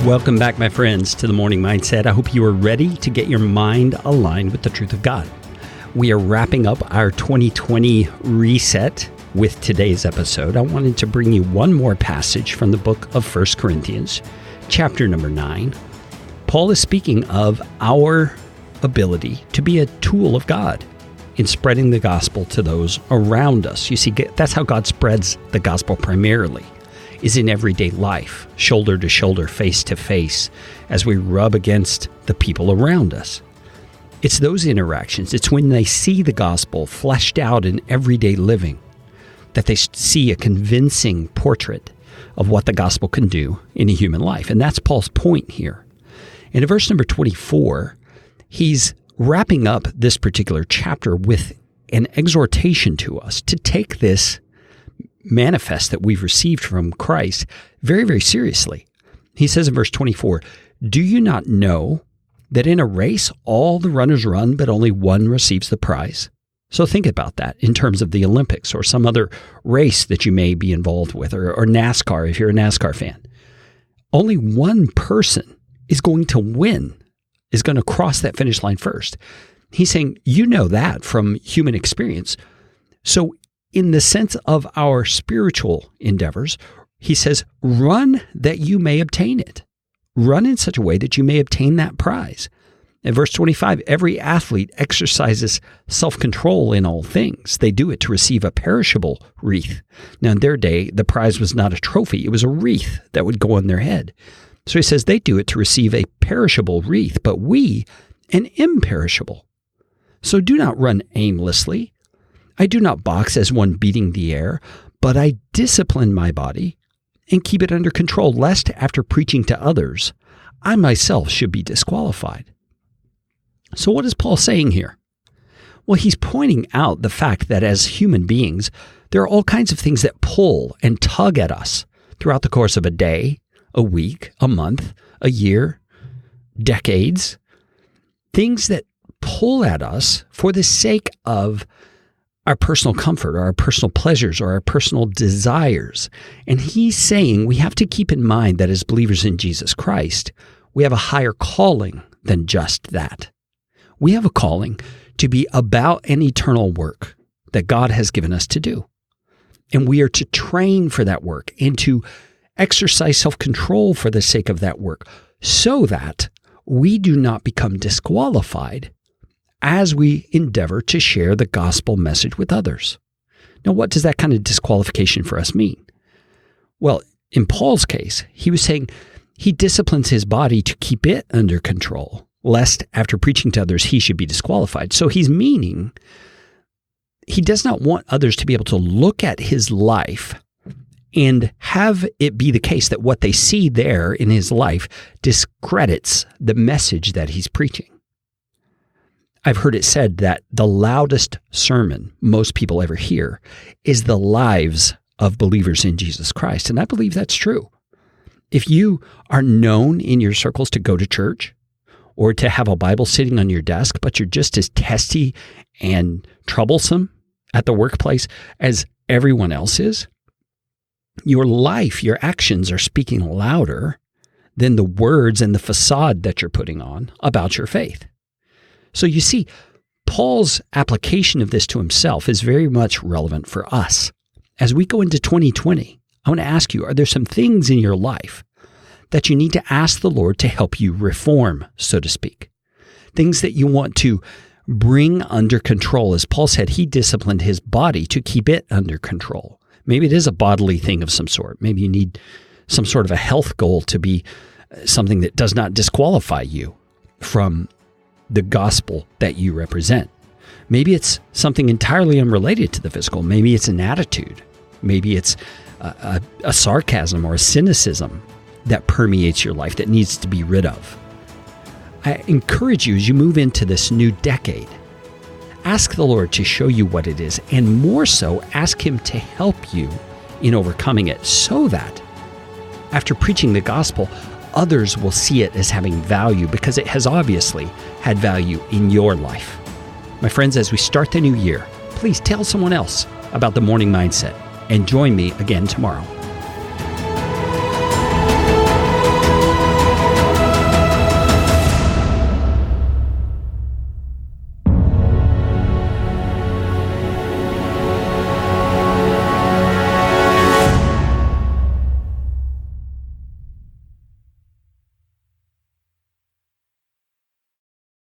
Welcome back, my friends, to the Morning Mindset. I hope you are ready to get your mind aligned with the truth of God. We are wrapping up our 2020 reset with today's episode. I wanted to bring you one more passage from the book of 1 Corinthians, chapter number 9. Paul is speaking of our ability to be a tool of God in spreading the gospel to those around us. You see, that's how God spreads the gospel primarily, is in everyday life, shoulder to shoulder, face to face, as we rub against the people around us. It's those interactions. It's when they see the gospel fleshed out in everyday living that they see a convincing portrait of what the gospel can do in a human life. And that's Paul's point here. In verse number 24, he's wrapping up this particular chapter with an exhortation to us to take this manifest that we've received from Christ very, very seriously. He says in verse 24, "Do you not know that in a race all the runners run, but only one receives the prize?" So think about that in terms of the Olympics or some other race that you may be involved with, or NASCAR if you're a NASCAR fan. Only one person is going to win, is going to cross that finish line first. He's saying, you know that from human experience. So in the sense of our spiritual endeavors, he says, run that you may obtain it. Run in such a way that you may obtain that prize. In verse 25, every athlete exercises self-control in all things. They do it to receive a perishable wreath. Now, in their day, the prize was not a trophy. It was a wreath that would go on their head. So he says they do it to receive a perishable wreath, but we an imperishable. So do not run aimlessly. I do not box as one beating the air, but I discipline my body and keep it under control, lest after preaching to others, I myself should be disqualified. So what is Paul saying here? Well, he's pointing out the fact that as human beings, there are all kinds of things that pull and tug at us throughout the course of a day, a week, a month, a year, decades. Things that pull at us for the sake of our personal comfort or our personal pleasures or our personal desires. And he's saying we have to keep in mind that as believers in Jesus Christ, we have a higher calling than just that. We have a calling to be about an eternal work that God has given us to do. And we are to train for that work and to exercise self-control for the sake of that work so that we do not become disqualified as we endeavor to share the gospel message with others. Now, what does that kind of disqualification for us mean? Well, in Paul's case, he was saying he disciplines his body to keep it under control, lest after preaching to others, he should be disqualified. So he's meaning he does not want others to be able to look at his life and have it be the case that what they see there in his life discredits the message that he's preaching. I've heard it said that the loudest sermon most people ever hear is the lives of believers in Jesus Christ. And I believe that's true. If you are known in your circles to go to church or to have a Bible sitting on your desk, but you're just as testy and troublesome at the workplace as everyone else is, your life, your actions are speaking louder than the words and the facade that you're putting on about your faith. So you see, Paul's application of this to himself is very much relevant for us. As we go into 2020, I want to ask you, are there some things in your life that you need to ask the Lord to help you reform, so to speak? Things that you want to bring under control. As Paul said, he disciplined his body to keep it under control. Maybe it is a bodily thing of some sort. Maybe you need some sort of a health goal to be something that does not disqualify you from the gospel that you represent. Maybe it's something entirely unrelated to the physical. Maybe it's an attitude. Maybe it's a sarcasm or a cynicism that permeates your life that needs to be rid of. I encourage you as you move into this new decade, ask the Lord to show you what it is, and more so, ask Him to help you in overcoming it so that after preaching the gospel, others will see it as having value because it has obviously had value in your life. My friends, as we start the new year, please tell someone else about the Morning Mindset and join me again tomorrow.